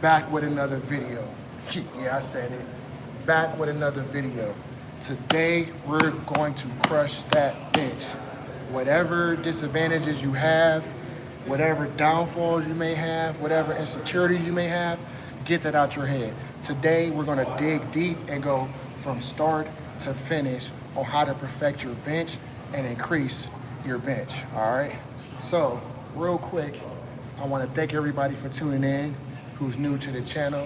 Back with another video. Yeah, I said it. Back with another video. Today, we're going to crush that bench. Whatever disadvantages you have, whatever downfalls you may have, whatever insecurities you may have, get that out your head. Today, we're gonna dig deep and go from start to finish on how to perfect your bench and increase your bench, all right? So, real quick, I wanna thank everybody for tuning in who's new to the channel.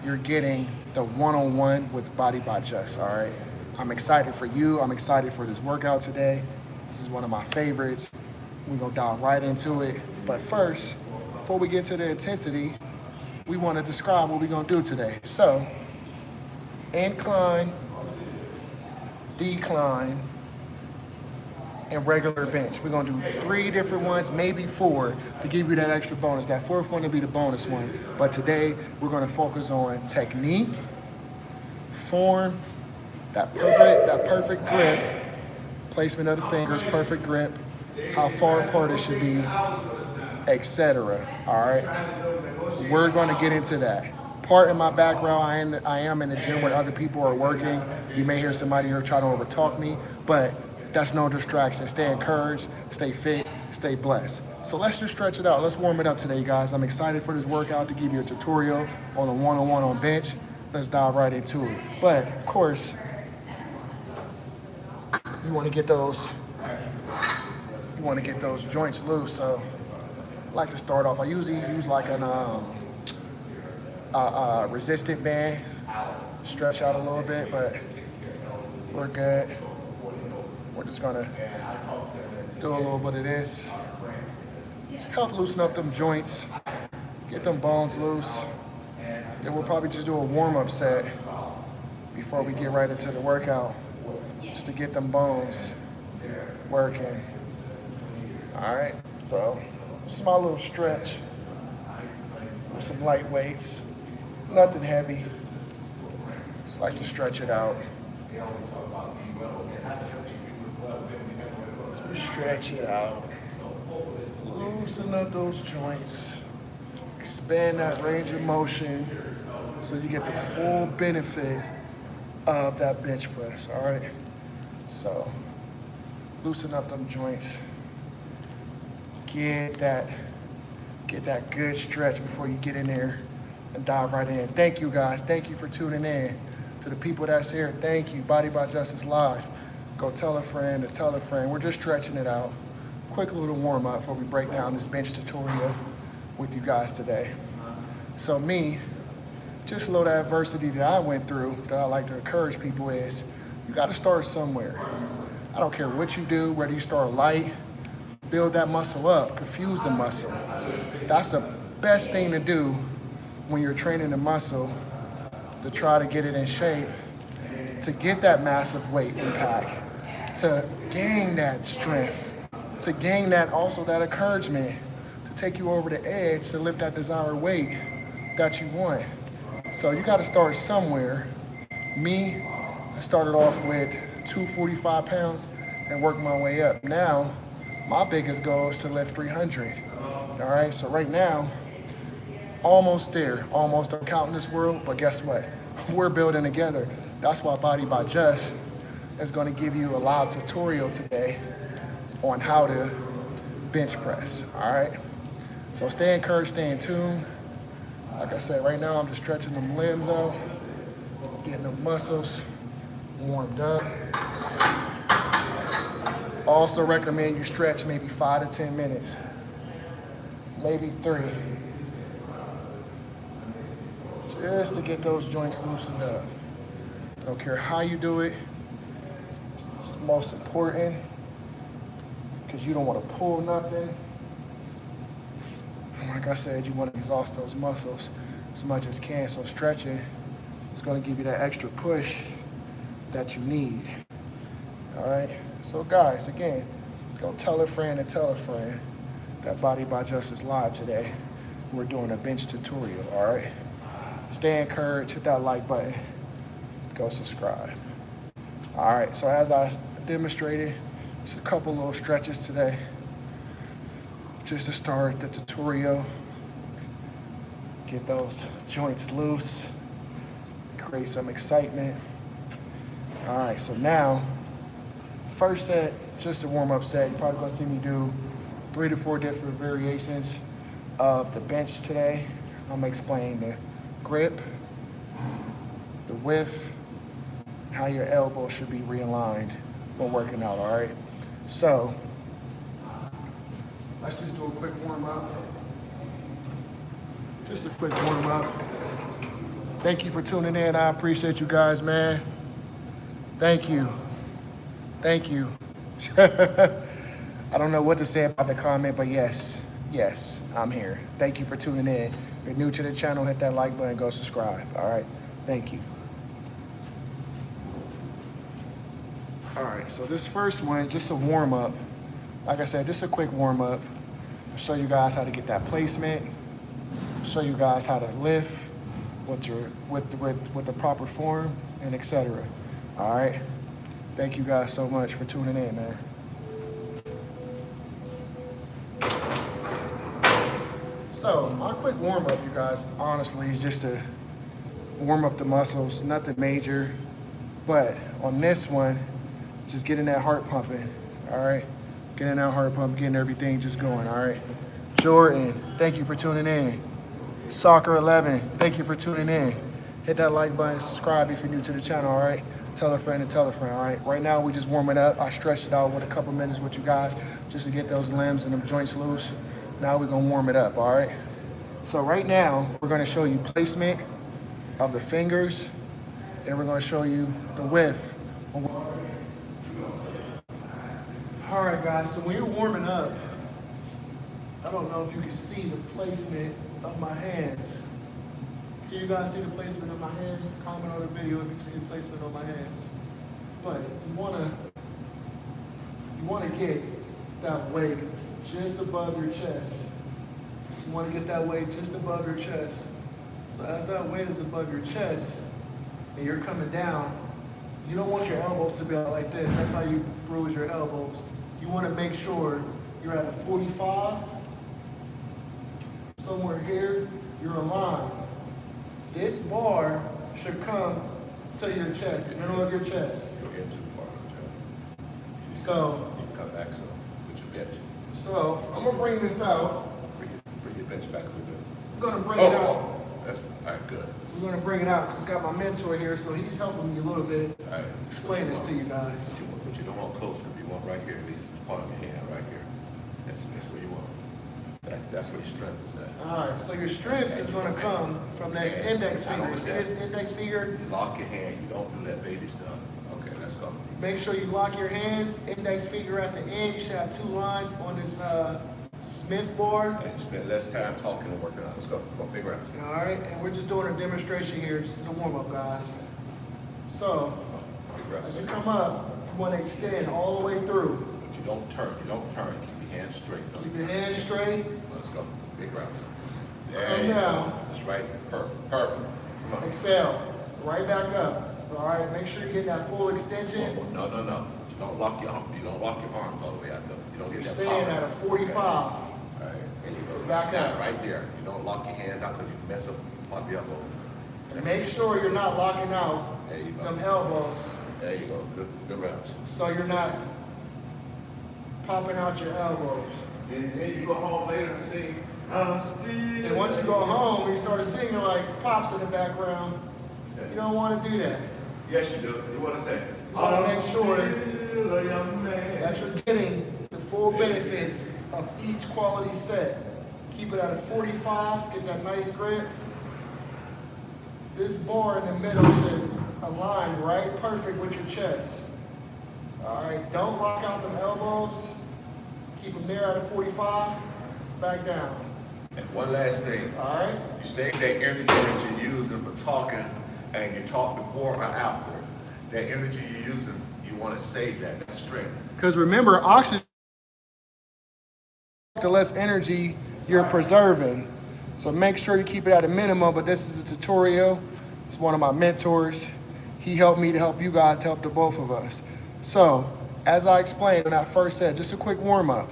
You're getting the one-on-one with Body By Juss, all right? I'm excited for you. I'm excited for this workout today. This is one of my favorites. We're gonna dive right into it. But first, before we get to the intensity, we wanna describe what we're gonna do today. So, incline, decline, and regular bench. We're gonna do 3 different ones, maybe 4, to give you that extra bonus. That 4th one will be the bonus one. But today, we're gonna focus on technique, form, that perfect grip, placement of the fingers, perfect grip, how far apart it should be, etc. All right, we're going to get into that. Part of my background, I am in the gym when other people are working. You may hear somebody here try to overtalk me, but that's no distraction. Stay encouraged, stay fit, stay blessed. So let's just stretch it out. Let's warm it up today, guys. I'm excited for this workout to give you a tutorial on a one-on-one on bench. Let's dive right into it. But of course, you want to get those joints loose. So I like to start off. I usually use like an resistant band, stretch out a little bit, but we're good. We're just gonna do a little bit of this. Just help loosen up them joints, get them bones loose. Then we'll probably just do a warm-up set before we get right into the workout, just to get them bones working. All right, so small little stretch with some light weights, nothing heavy. Just like to stretch it out. Just stretch it out. Loosen up those joints. Expand that range of motion so you get the full benefit of that bench press, all right? So, loosen up them joints. Get that good stretch before you get in there and dive right in. Thank you, guys. Thank you for tuning in. To the people that's here, thank you. Body by Juss is live. Go tell a friend to tell a friend. We're just stretching it out. Quick little warm up before we break down this bench tutorial with you guys today. So me, just a little adversity that I went through that I like to encourage people is, you gotta start somewhere. I don't care what you do, whether you start light, build that muscle up, confuse the muscle. That's the best thing to do when you're training the muscle, to try to get it in shape, to get that massive weight impact, to gain that strength, to gain that also that encouragement, to take you over the edge to lift that desired weight that you want. So you got to start somewhere. Me, I started off with 245 pounds and worked my way up. Now, my biggest goal is to lift 300. All right, so right now, almost there, almost don't count in this world, but guess what? We're building together. That's why Body by Juss is going to give you a live tutorial today on how to bench press, all right? So stay encouraged, stay in tune. Like I said, right now I'm just stretching them limbs out, getting the muscles warmed up. Also recommend you stretch maybe 5 to 10 minutes, maybe 3. Just to get those joints loosened up. I don't care how you do it, it's most important, because you don't want to pull nothing. Like I said, you want to exhaust those muscles as much as can, so stretching is going to give you that extra push that you need. All right, so guys, again, go tell a friend and tell a friend that Body by Juss is live today. We're doing a bench tutorial, all right? Stay encouraged, hit that like button, go subscribe. All right, so as I demonstrated, just a couple little stretches today, just to start the tutorial. Get those joints loose, create some excitement. All right, so now, first set, just a warm-up set. You're probably gonna see me do 3 to 4 different variations of the bench today. I'm gonna explain the grip, the width, how your elbow should be realigned when working out, all right? So, let's just do a quick warm-up. Just a quick warm-up. Thank you for tuning in. I appreciate you guys, man. Thank you. Thank you. I don't know what to say about the comment, but yes, I'm here. Thank you for tuning in. If you're new to the channel, hit that like button, go subscribe, all right? Thank you. All right, so this first one, just a warm-up. Like I said, just a quick warm-up. I'll show you guys how to get that placement. Show you guys how to lift with the proper form and etc. All right. Thank you guys so much for tuning in, man. So my quick warm up, you guys, honestly, is just to warm up the muscles. Nothing major, but on this one, just getting that heart pumping. All right. Getting that heart pump, getting everything just going. All right. Jordan, thank you for tuning in. Soccer 11, thank you for tuning in. Hit that like button, subscribe if you're new to the channel, all right? Tell a friend and tell a friend, all right? Right now, we just warming up. I stretched it out with a couple minutes with you guys just to get those limbs and them joints loose. Now we're gonna warm it up, all right? So right now, we're gonna show you placement of the fingers, and we're gonna show you the width. All right, guys, so when you're warming up, I don't know if you can see the placement of my hands. Can you guys see the placement of my hands? Comment on the video if you can see the placement of my hands. But you wanna get that weight just above your chest. You wanna get that weight just above your chest. So as that weight is above your chest and you're coming down, you don't want your elbows to be out like this. That's how you bruise your elbows. You wanna make sure you're at a 45, somewhere here, you're aligned. This bar should come to your chest, the middle of your chest. You're getting too far, Joe. So, you can come back some with your bench. So, I'm gonna bring this out. Bring your bench back a little bit. I'm gonna bring it out. Oh, that's all right, good. We're gonna bring it out because I got my mentor here, so he's helping me a little bit. All right. Explain this to you guys. But you don't want close, because you want right here, at least part of your hand right here. That's where you want. That's where your strength is at. All right, so your strength is gonna come from this index finger. See this index finger? You lock your hand, you don't do that baby stuff. Okay, let's go. Make sure you lock your hands, index finger at the end. You should have 2 lines on this Smith bar. And you spend less time talking and working out. Let's go. Go big reps. All right, and we're just doing a demonstration here. This is a warm-up, guys. So, Big reps. as you come up, you want to extend all the way through. But you don't turn. You don't turn. Keep your hands straight. Keep your hands straight. Let's go. Big reps. Come down. That's right. Perfect. Perfect. Come on. Exhale. Right back up. All right, make sure you get that full extension. No. You don't lock your arms all the way out. You don't get that Staying power. at a 45. All right. And you go Back up. right there. You don't lock your hands out because you mess up your elbow. And make sure you're not locking out There you go. them elbows. There you go. Good reps. So you're not popping out your elbows. And then you go home later and sing, I'm still. And once you go home, you start singing like pops in the background. You don't want to do that. Yes, you do. You want to say, You want to make sure still a young man. that you're getting the full benefits of each quality set. Keep it at a 45, get that nice grip. This bar in the middle should align right perfect with your chest. All right, don't lock out them elbows. Keep them there at a 45, back down. And one last thing. All right? You save that energy that you're using for talking, and you talk before or after. That energy you're using, you want to save that. That's strength. Because remember, oxygen, the less energy you're preserving. So make sure you keep it at a minimum, but this is a tutorial. It's one of my mentors. He helped me to help you guys, to help the both of us. So, as I explained when I first said, just a quick warm up.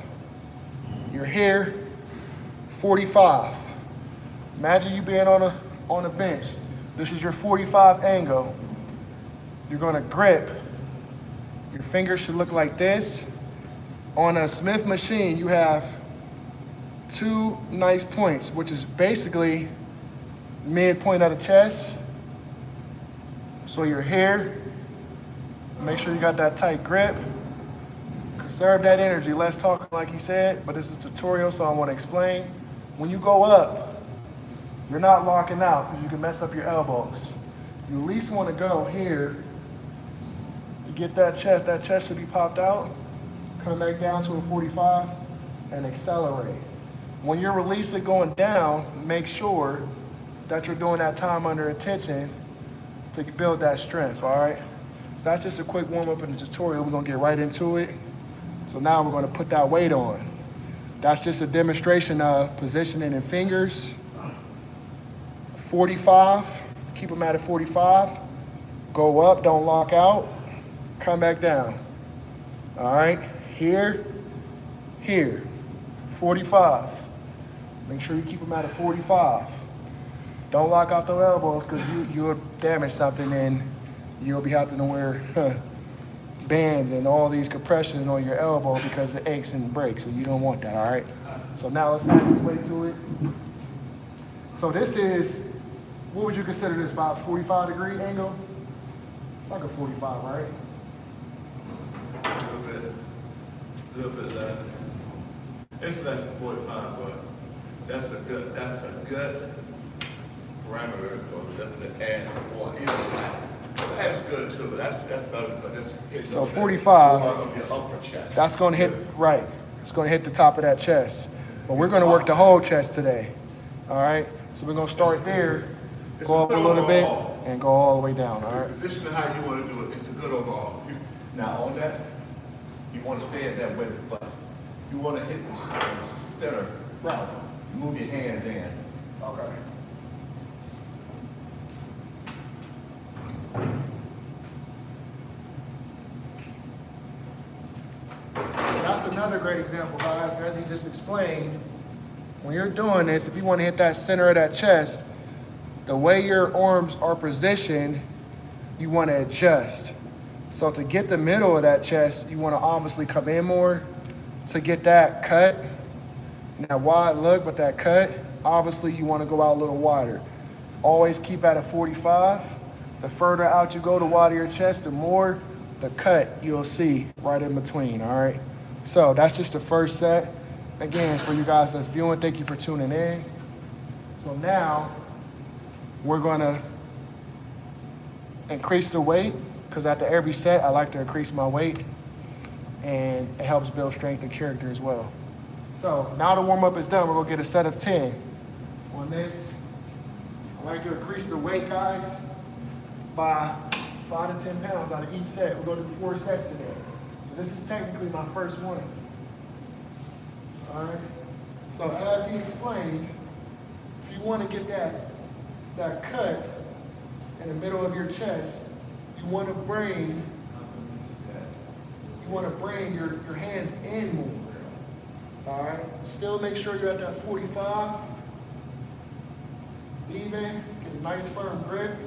You're here, 45. Imagine you being on a bench. This is your 45 angle. You're gonna grip. Your fingers should look like this. On a Smith machine, you have 2 nice points, which is basically midpoint of the chest. So you're here. Make sure you got that tight grip. Conserve that energy. Less talking like he said, but this is a tutorial, so I want to explain. When you go up, you're not locking out because you can mess up your elbows. You at least want to go here to get that chest. That chest should be popped out. Come back down to a 45 and accelerate. When you're releasing going down, make sure that you're doing that time under attention to build that strength, all right? So that's just a quick warm up in the tutorial. We're gonna get right into it. So now we're gonna put that weight on. That's just a demonstration of positioning in fingers. 45, keep them at a 45. Go up, don't lock out. Come back down. All right, here, 45. Make sure you keep them at a 45. Don't lock out those elbows because you'll damage something and you'll be having to wear bands and all these compressions on your elbow because it aches and breaks, and you don't want that, all right? So now let's add this weight to it. So this is, what would you consider this, about 45-degree angle? It's like a 45, right? A little bit less. It's less than 45, but that's a good parameter for the add more. That's good too, but that's better because it's so 45. Of your upper chest. That's going to hit right. It's going to hit the top of that chest, but we're going to work the whole chest today. All right. So we're going to start there, go up a little bit, and go all the way down. All right. Position how you want to do it. It's a good overall. Now on that, you want to stay at that way, but you want to hit the center. Right. Move your hands in. Okay. That's another great example, guys. As he just explained, when you're doing this, if you want to hit that center of that chest, the way your arms are positioned, you want to adjust. So to get the middle of that chest, you want to obviously come in more to get that cut. Now wide look, but that cut, obviously you want to go out a little wider. Always keep at a 45. The further out you go, the wider your chest, the more the cut you'll see right in between, all right? So that's just the first set. Again, for you guys that's viewing, thank you for tuning in. So now we're gonna increase the weight because after every set, I like to increase my weight and it helps build strength and character as well. So now the warm up is done, we're gonna get a set of 10. On this, I like to increase the weight, guys, by 5 to 10 pounds out of each set. We're gonna do 4 sets today. So this is technically my first one. All right. So as he explained, if you want to get that cut in the middle of your chest, you want to bring your hands in more. All right. Still make sure you're at that 45. Even, get a nice firm grip.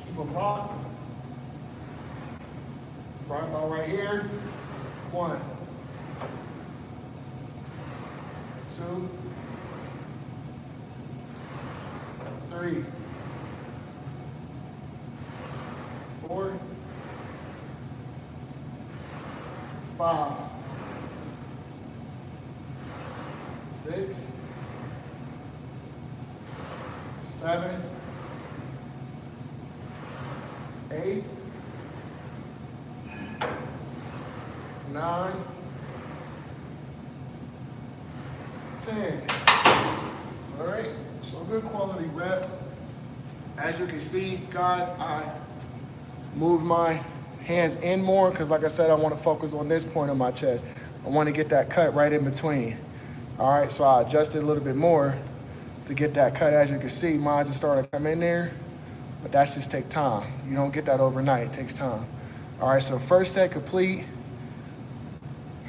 Keep them locked. Right about right here. 1, 2, 3, 4, 5, 6, 7, 8, 9, 10. All right, so good quality rep. As you can see, guys, I move my hands in more because like I said, I want to focus on this point of my chest. I want to get that cut right in between. All right, so I adjusted a little bit more to get that cut. As you can see, mine's are starting to come in there, but that's just take time. You don't get that overnight, it takes time. All right, so first set complete.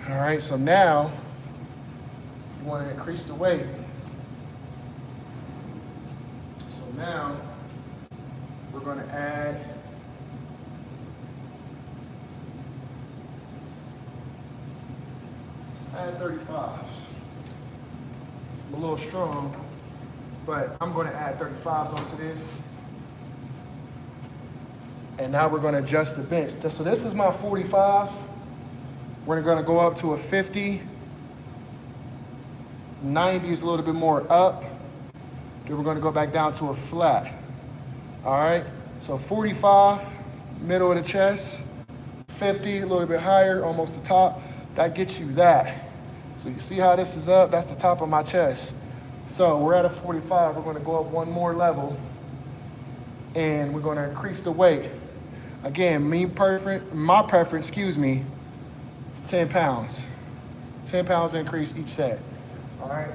All right, so now you want to increase the weight. So now we're going to add let's add 35s. I'm a little strong, but I'm going to add 35s onto this. And now we're going to adjust the bench. So this is my 45. We're going to go up to a 50. 90 is a little bit more up. Then we're going to go back down to a flat. All right. So 45, middle of the chest. 50, a little bit higher, almost the top. That gets you that. So you see how this is up? That's the top of my chest. So we're at a 45. We're going to go up one more level. And we're going to increase the weight. Again, my preference, 10 pounds. 10 pounds increase each set. All right.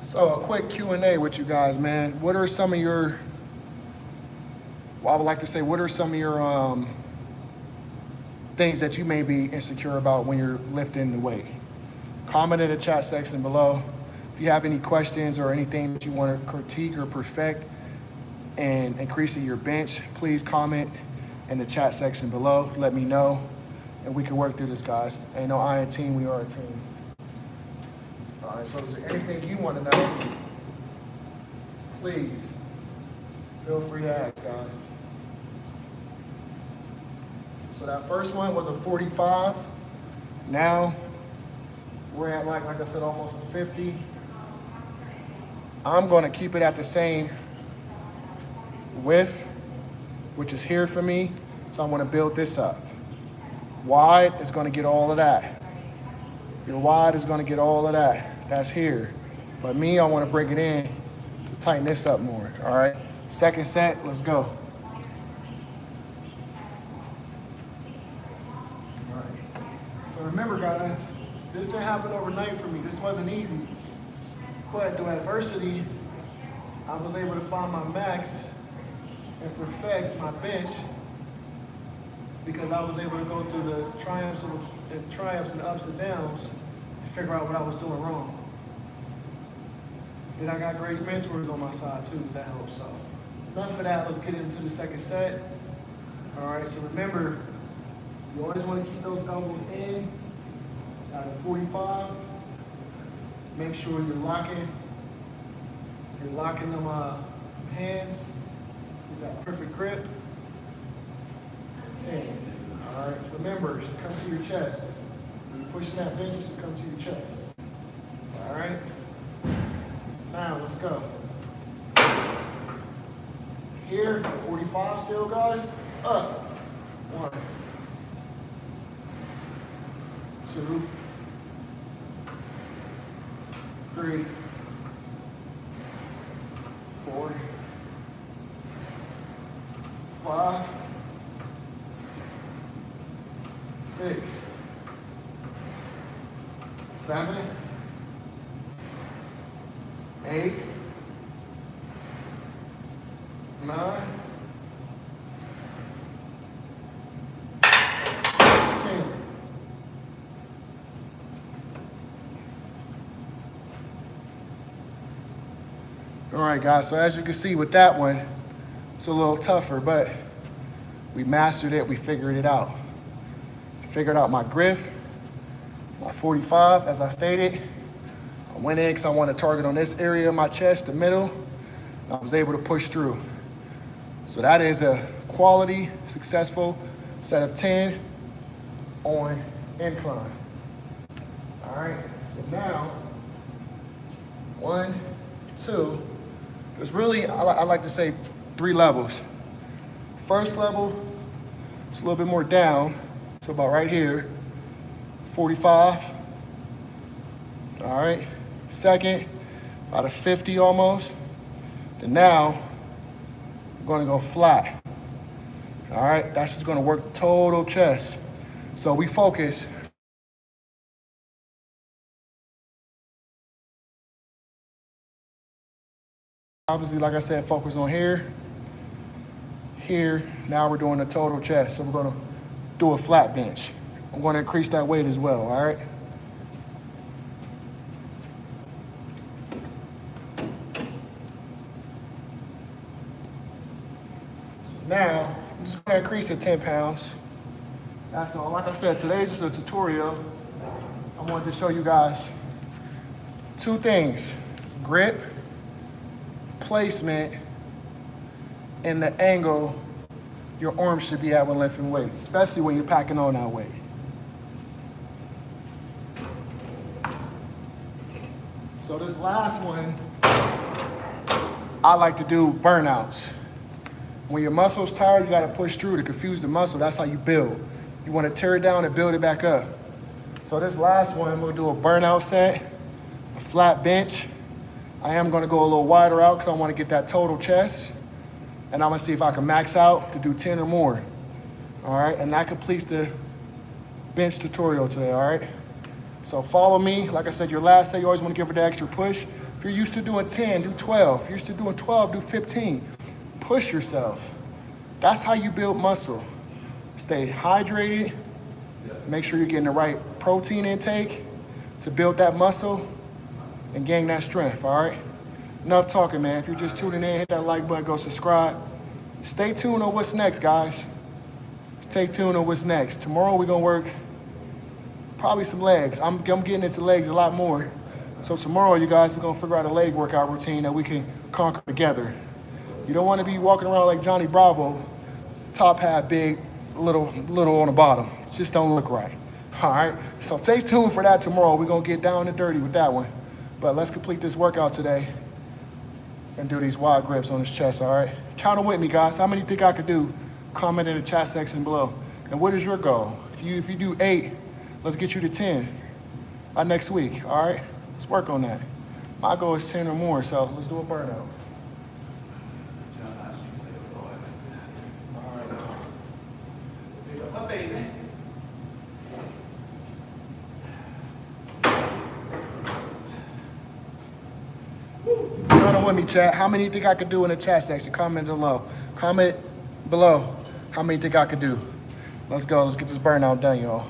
So a quick Q&A with you guys, man. What are some of your, well, I would like to say, what are some of your things that you may be insecure about when you're lifting the weight? Comment in the chat section below. If you have any questions or anything that you want to critique or perfect and increasing your bench, please comment in the chat section below. Let me know, and we can work through this, guys. Ain't no I in team, we are a team. All right, so is there anything you want to know? Please, feel free to ask, guys. So that first one was a 45. Now, we're at like I said, almost a 50. I'm gonna keep it at the same width, which is here for me. So I'm gonna build this up. Wide is gonna get all of that. Your wide is gonna get all of that. That's here. But me, I wanna bring it in to tighten this up more, all right? Second set, let's go. All right. So remember, guys, this didn't happen overnight for me. This wasn't easy. But through adversity, I was able to find my max and perfect my bench because I was able to go through the triumphs and ups and downs and figure out what I was doing wrong. Then I got great mentors on my side too, that helps. So enough of that, let's get into the second set. All right, so remember, you always want to keep those elbows in. At a 45, make sure you're locking them hands. You got perfect grip. 10. All right. Remember, it should come to your chest. When you're pushing that bench, it should come to your chest. All right. So now let's go. Here, 45 still, guys. Up. 1, 2, 3, 4, 5, 6, 7, 8, 9, 10. All right, guys, so as you can see with that one, it's a little tougher, but we mastered it, we figured it out. Figured out my grip, my 45, as I stated. I went in because I want to target on this area of my chest, the middle. I was able to push through. So that is a quality, successful set of 10 on incline. All right, so now, 1, 2, there's really, I like to say 3 levels. First level, it's a little bit more down, so about right here, 45. All right, second, about a 50 almost. Then now, I'm gonna go flat. All right, that's just gonna work total chest. So we focus. Obviously, like I said, focus on here, here. Now we're doing a total chest. So we're gonna do a flat bench. I'm going to increase that weight as well, all right? So now, I'm just going to increase it 10 pounds. That's all. Like I said, today's just a tutorial. I wanted to show you guys two things: grip, placement, and the angle your arm should be at when lifting weights, especially when you're packing on that weight. So this last one, I like to do burnouts. When your muscle's tired, you gotta push through to confuse the muscle. That's how you build. You wanna tear it down and build it back up. So this last one, we'll do a burnout set, a flat bench. I am gonna go a little wider out because I wanna get that total chest. And I'm gonna see if I can max out to do 10 or more. All right, and that completes the bench tutorial today, all right? So follow me. Like I said, your last set, you always wanna give it the extra push. If you're used to doing 10, do 12. If you're used to doing 12, do 15. Push yourself. That's how you build muscle. Stay hydrated. Make sure you're getting the right protein intake to build that muscle and gain that strength, all right? Enough talking, man. If you're just tuning in, hit that like button, go subscribe. Stay tuned on what's next, guys. Stay tuned on what's next. Tomorrow we're gonna work probably some legs. I'm getting into legs a lot more. So tomorrow, you guys, we're gonna figure out a leg workout routine that we can conquer together. You don't wanna be walking around like Johnny Bravo, top hat big, little on the bottom. It just don't look right. All right, so stay tuned for that tomorrow. We're gonna get down and dirty with that one. But let's complete this workout today and do these wide grips on his chest, all right? Count them with me, guys. How many you think I could do? Comment in the chat section below. And what is your goal? If you do 8, let's get you to 10 by next week, all right? Let's work on that. My goal is 10 or more, so let's do a burnout. All right. Pick up my baby. Count with me, chat. How many you think I could do in the chat section? Comment below. Comment below how many you think I could do. Let's go. Let's get this burnout done, y'all.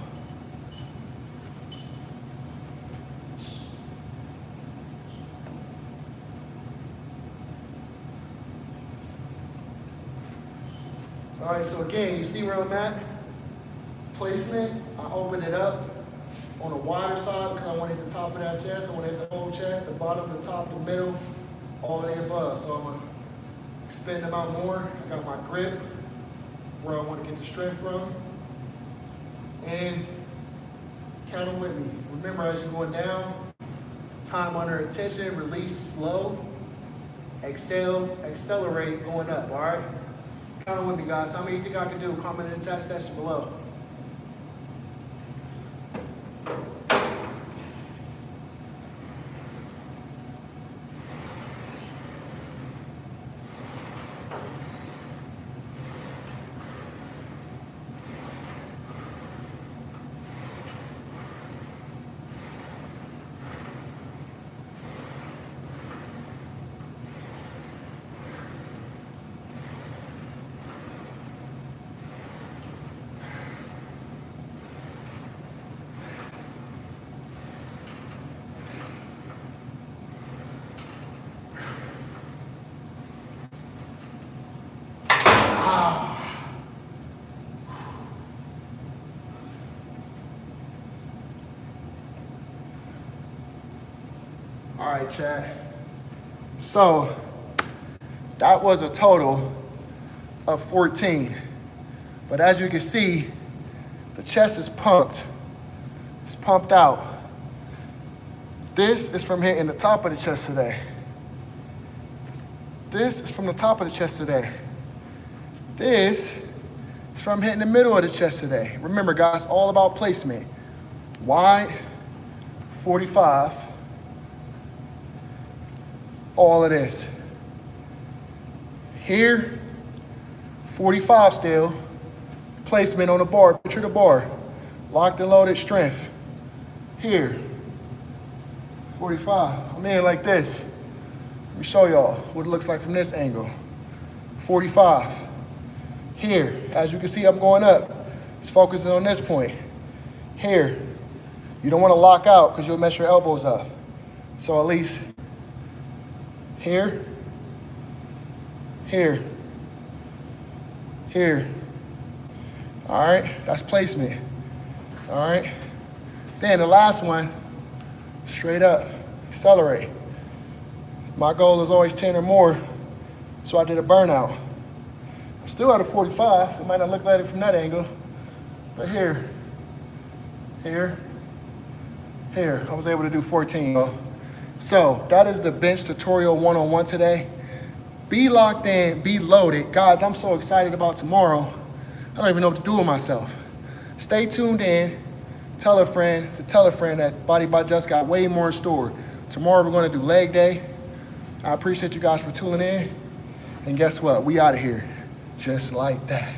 All right, so again, you see where I'm at? Placement, I open it up on the wider side because I want to hit the top of that chest. I want to hit the whole chest, the bottom, the top, the middle, all the way above. So I'm going to expand them out more. I got my grip, where I want to get the strength from. And count them with me. Remember, as you're going down, time under attention, release slow, exhale, accelerate going up, all right? Count them with me, guys. How many you think I can do? Comment in the chat section below. All right, Chad. So that was a total of 14. But as you can see, the chest is pumped. It's pumped out. This is from hitting the top of the chest today. This is from the top of the chest today. This is from hitting the middle of the chest today. Remember, guys, all about placement. Wide, 45. All of this. Here, 45 still. Placement on the bar. Picture the bar. Locked and loaded strength. Here, 45. I'm in like this. Let me show y'all what it looks like from this angle. 45. Here, as you can see, I'm going up. It's focusing on this point. here. You don't want to lock out because you'll mess your elbows up. So at least here, here, here. All right, that's placement. All right. Then the last one, straight up, accelerate. My goal is always 10 or more, so I did a burnout. I'm still at a 45. It might not look like it from that angle, but here, here, here. I was able to do 14. So that is the bench tutorial 1-on-1 today. Be locked in, be loaded. Guys, I'm so excited about tomorrow. I don't even know what to do with myself. Stay tuned in. Tell a friend that Body By Juss got way more in store. Tomorrow we're going to do leg day. I appreciate you guys for tuning in. And guess what? We out of here just like that.